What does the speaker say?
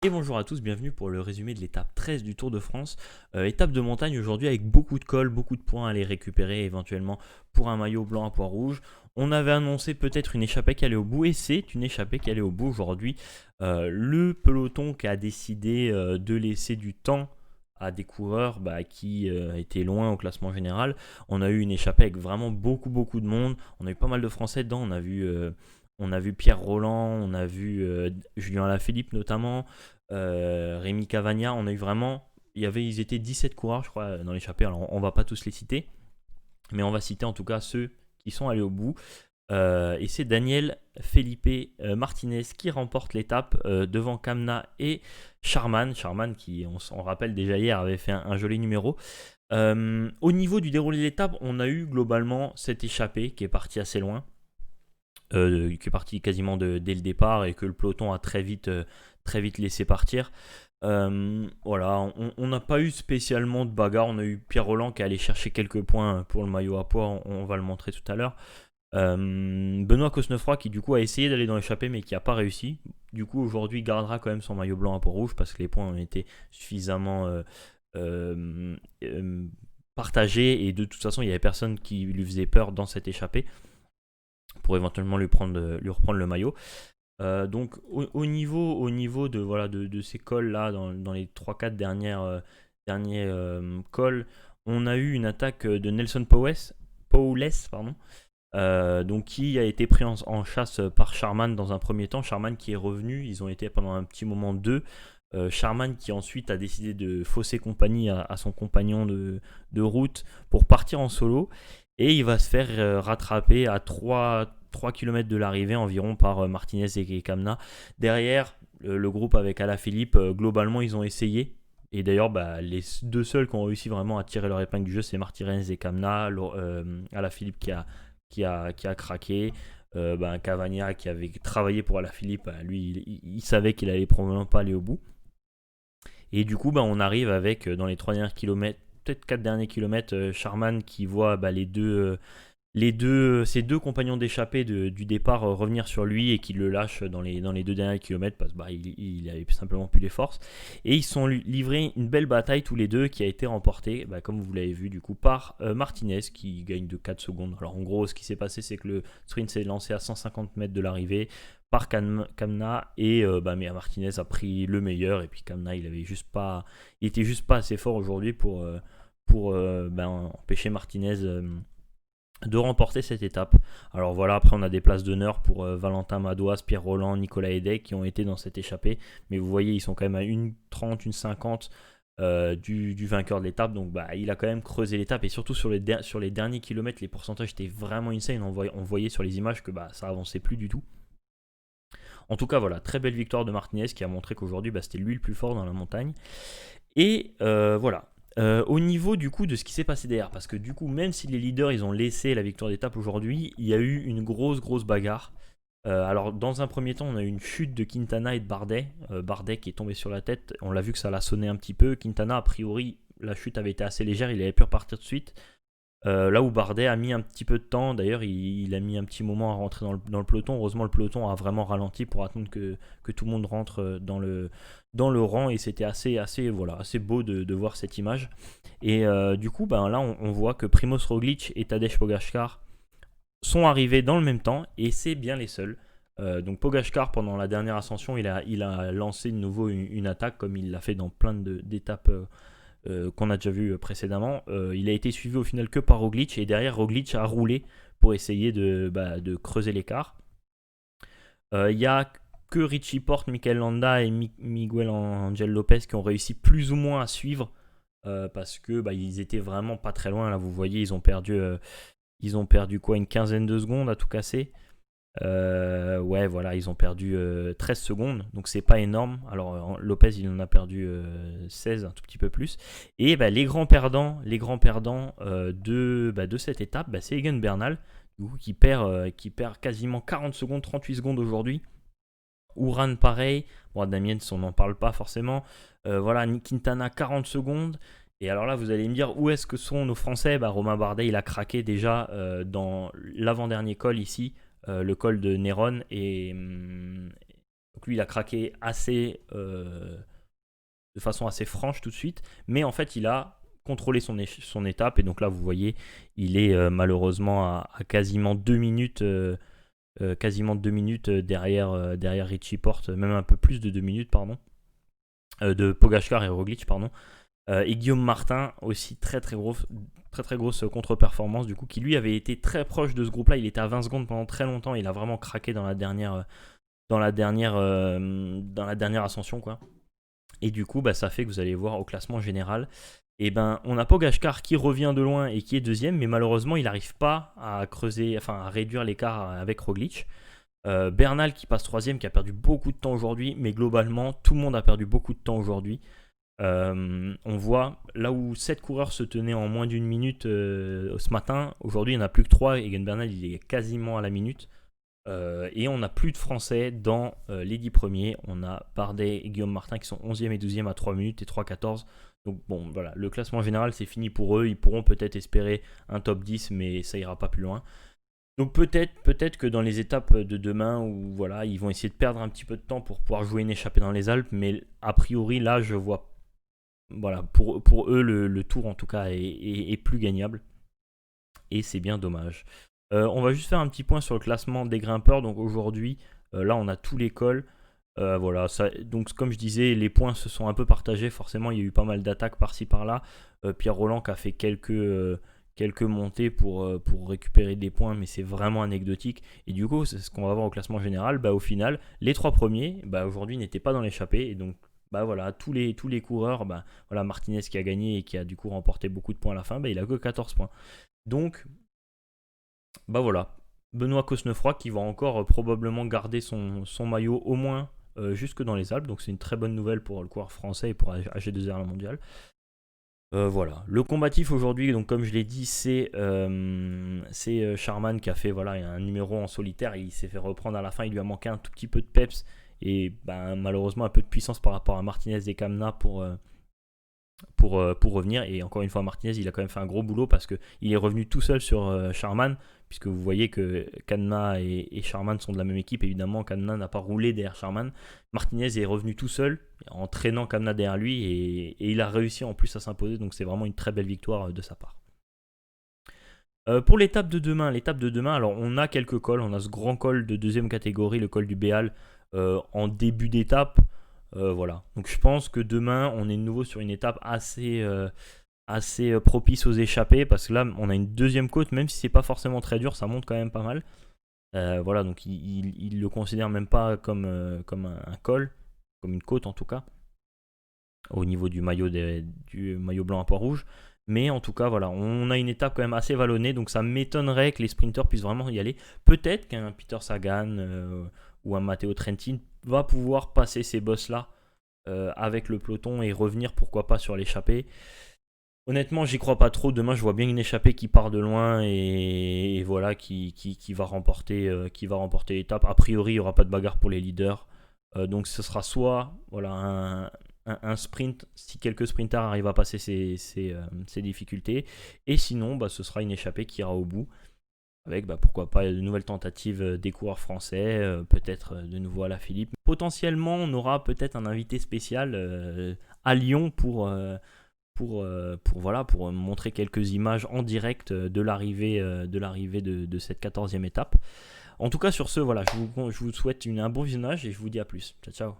Et bonjour à tous, bienvenue pour le résumé de l'étape 13 du Tour de France. Étape de montagne aujourd'hui avec beaucoup de cols, beaucoup de points à aller récupérer éventuellement pour un maillot blanc à pois rouge. On avait annoncé peut-être une échappée qui allait au bout et c'est une échappée qui allait au bout aujourd'hui. Le peloton qui a décidé de laisser du temps à des coureurs qui étaient loin au classement général. On a eu une échappée avec vraiment beaucoup de monde. On a eu pas mal de Français dedans. On a vu Pierre Roland, on a vu Julien Alaphilippe notamment, Rémi Cavagna. On a eu vraiment, ils étaient 17 coureurs je crois dans l'échappée. Alors on va pas tous les citer, mais on va citer en tout cas ceux qui sont allés au bout. Et c'est Daniel Felipe Martinez qui remporte l'étape devant Kamna et Charman. Charman qui, on s'en rappelle déjà hier, avait fait un joli numéro. Au niveau du déroulé de l'étape, on a eu globalement cette échappée qui est partie assez loin. Qui est parti quasiment dès le départ et que le peloton a très vite laissé partir. Voilà, on n'a pas eu spécialement de bagarre. On a eu Pierre Roland qui est allé chercher quelques points pour le maillot à pois, on va le montrer tout à l'heure. Benoît Cosnefroy qui du coup a essayé d'aller dans l'échappée mais qui n'a pas réussi. Du coup aujourd'hui il gardera quand même son maillot blanc à pois rouge parce que les points ont été suffisamment partagés et de toute façon il n'y avait personne qui lui faisait peur dans cette échappée pour éventuellement lui reprendre le maillot. Donc au niveau de ces cols là dans les 3-4 derniers cols, on a eu une attaque de Nelson Powell, pardon, donc qui a été pris en chasse par Charman dans un premier temps. Charman qui est revenu, ils ont été pendant un petit moment deux. Charman qui ensuite a décidé de fausser compagnie à son compagnon de route pour partir en solo. Et il va se faire rattraper à 3 km de l'arrivée environ par Martinez et Kamna. Derrière, le groupe avec Alaphilippe, globalement, ils ont essayé. Et d'ailleurs, les deux seuls qui ont réussi vraiment à tirer leur épingle du jeu, c'est Martinez et Kamna. Alaphilippe qui a craqué. Cavagna qui avait travaillé pour Alaphilippe, lui, il savait qu'il allait probablement pas aller au bout. Et du coup, on arrive avec, dans les 3 derniers kilomètres, peut-être 4 derniers kilomètres, Charman qui voit ses deux compagnons d'échappée du départ revenir sur lui et qui le lâche dans les 2 derniers kilomètres parce qu'il avait simplement plus les forces. Et ils sont livrés une belle bataille tous les deux qui a été remportée, comme vous l'avez vu du coup, par Martinez qui gagne de 4 secondes. Alors en gros, ce qui s'est passé, c'est que le sprint s'est lancé à 150 mètres de l'arrivée par Kamna et mais Martinez a pris le meilleur et puis Kamna il était juste pas assez fort aujourd'hui pour empêcher Martinez de remporter cette étape. Alors voilà, après on a des places d'honneur pour Valentin Madouas, Pierre Roland, Nicolas Hedek qui ont été dans cette échappée, mais vous voyez ils sont quand même à 1,30, 1,50 du vainqueur de l'étape, donc il a quand même creusé l'étape et surtout sur les derniers kilomètres les pourcentages étaient vraiment insane. On voyait sur les images que ça avançait plus du tout. En tout cas voilà, très belle victoire de Martinez qui a montré qu'aujourd'hui c'était lui le plus fort dans la montagne. Et voilà. Au niveau du coup de ce qui s'est passé derrière, parce que du coup même si les leaders ils ont laissé la victoire d'étape aujourd'hui, il y a eu une grosse bagarre. Alors dans un premier temps on a eu une chute de Quintana et de Bardet. Bardet qui est tombé sur la tête, on l'a vu que ça l'a sonné un petit peu. Quintana a priori la chute avait été assez légère, il avait pu repartir tout de suite. Là où Bardet a mis un petit peu de temps, d'ailleurs il a mis un petit moment à rentrer dans le peloton. Heureusement le peloton a vraiment ralenti pour attendre que tout le monde rentre dans le rang et c'était assez beau de voir cette image. Et du coup là on voit que Primoz Roglic et Tadej Pogačar sont arrivés dans le même temps et c'est bien les seuls. Donc Pogačar pendant la dernière ascension il a lancé de nouveau une attaque comme il l'a fait dans plein d'étapes qu'on a déjà vu précédemment. Il a été suivi au final que par Roglic et derrière Roglic a roulé pour essayer de creuser l'écart. Il n'y a que Richie Porte, Mikel Landa et Miguel Angel Lopez qui ont réussi plus ou moins à suivre parce que ils étaient vraiment pas très loin. Là vous voyez ils ont perdu quoi, une quinzaine de secondes à tout casser. Ouais voilà, ils ont perdu 13 secondes, donc c'est pas énorme. Alors Lopez il en a perdu 16, un tout petit peu plus. Et les grands perdants de cette étape, c'est Egan Bernal du coup, qui perd quasiment 40 secondes, 38 secondes aujourd'hui. Uran pareil, bon Damiens on n'en parle pas forcément. Voilà, Quintana 40 secondes. Et alors là, vous allez me dire où est-ce que sont nos Français. Romain Bardet, il a craqué déjà dans l'avant-dernier col ici, le col de Néron. Et Donc lui, il a craqué de façon assez franche tout de suite. Mais en fait, il a contrôlé son étape. Et donc là, vous voyez, il est malheureusement à quasiment 2 minutes. Derrière Richie Porte, même un peu plus de 2 minutes, pardon, de Pogačkar et Roglic, pardon. Et Guillaume Martin, aussi très grosse contre-performance, du coup, qui lui avait été très proche de ce groupe-là. Il était à 20 secondes pendant très longtemps. Il a vraiment craqué dans la dernière ascension, quoi. Et du coup, ça fait que vous allez voir au classement général, et on a Pogačkar qui revient de loin et qui est deuxième, mais malheureusement, il n'arrive pas à à réduire l'écart avec Roglic. Bernal qui passe troisième, qui a perdu beaucoup de temps aujourd'hui, mais globalement, tout le monde a perdu beaucoup de temps aujourd'hui. On voit là où 7 coureurs se tenaient en moins d'une minute ce matin, aujourd'hui il n'y en a plus que 3. Egan Bernal, il est quasiment à la minute. Et on n'a plus de Français dans les 10 premiers. On a Bardet et Guillaume Martin qui sont 11e et 12e à 3 minutes et 3,14. Donc bon, voilà, le classement général c'est fini pour eux. Ils pourront peut-être espérer un top 10, mais ça ira pas plus loin. Donc peut-être que dans les étapes de demain, où voilà, ils vont essayer de perdre un petit peu de temps pour pouvoir jouer une échappée dans les Alpes, mais a priori là je vois, voilà, pour eux le tour en tout cas est plus gagnable. Et c'est bien dommage. On va juste faire un petit point sur le classement des grimpeurs. Donc aujourd'hui, là on a tous les cols. Voilà, donc comme je disais, les points se sont un peu partagés. Forcément, il y a eu pas mal d'attaques par-ci par-là. Pierre Roland qui a fait quelques montées pour récupérer des points, mais c'est vraiment anecdotique. Et du coup, c'est ce qu'on va voir au classement général. Au final, les 3 premiers, aujourd'hui, n'étaient pas dans l'échappée. Et donc, voilà, tous les coureurs, voilà, Martinez qui a gagné et qui a du coup remporté beaucoup de points à la fin, il a que 14 points. Donc, voilà, Benoît Cosnefroy qui va encore probablement garder son maillot au moins jusque dans les Alpes. Donc c'est une très bonne nouvelle pour le coureur français et pour AG2R la mondiale. Voilà, le combatif aujourd'hui, donc comme je l'ai dit, c'est Sharman qui a fait un numéro en solitaire. Il s'est fait reprendre à la fin, il lui a manqué un tout petit peu de peps et malheureusement un peu de puissance par rapport à Martinez et Kamna pour revenir. Et encore une fois, Martinez, il a quand même fait un gros boulot parce qu'il est revenu tout seul sur Sharman, puisque vous voyez que Kamna et Sharman sont de la même équipe. Évidemment, Kamna n'a pas roulé derrière Sharman. Martinez est revenu tout seul en traînant Kamna derrière lui et il a réussi en plus à s'imposer. Donc c'est vraiment une très belle victoire de sa part. Pour l'étape de demain, alors on a quelques cols. On a ce grand col de deuxième catégorie, le col du Béal, en début d'étape. Voilà. Donc je pense que demain, on est de nouveau sur une étape assez propice aux échappées, parce que là, on a une deuxième côte, même si c'est pas forcément très dur, ça monte quand même pas mal. Voilà, donc il le considère même pas comme un col, comme une côte en tout cas, au niveau du maillot blanc à pois rouge. Mais en tout cas, voilà, on a une étape quand même assez vallonnée, donc ça m'étonnerait que les sprinteurs puissent vraiment y aller. Peut-être qu'un Peter Sagan ou un Matteo Trentin va pouvoir passer ces bosses-là avec le peloton et revenir, pourquoi pas, sur l'échappée. Honnêtement, j'y crois pas trop. Demain, je vois bien une échappée qui part de loin et voilà, qui va remporter l'étape. A priori, il n'y aura pas de bagarre pour les leaders. Donc ce sera soit voilà, un sprint, si quelques sprinters arrivent à passer ces difficultés, et sinon ce sera une échappée qui ira au bout, avec pourquoi pas de nouvelles tentatives des coureurs français, peut-être de nouveau à la Philippe. Potentiellement, on aura peut-être un invité spécial à Lyon pour montrer quelques images en direct de l'arrivée de cette 14e étape. En tout cas, sur ce, voilà, je vous souhaite un bon visionnage et je vous dis à plus. Ciao, ciao.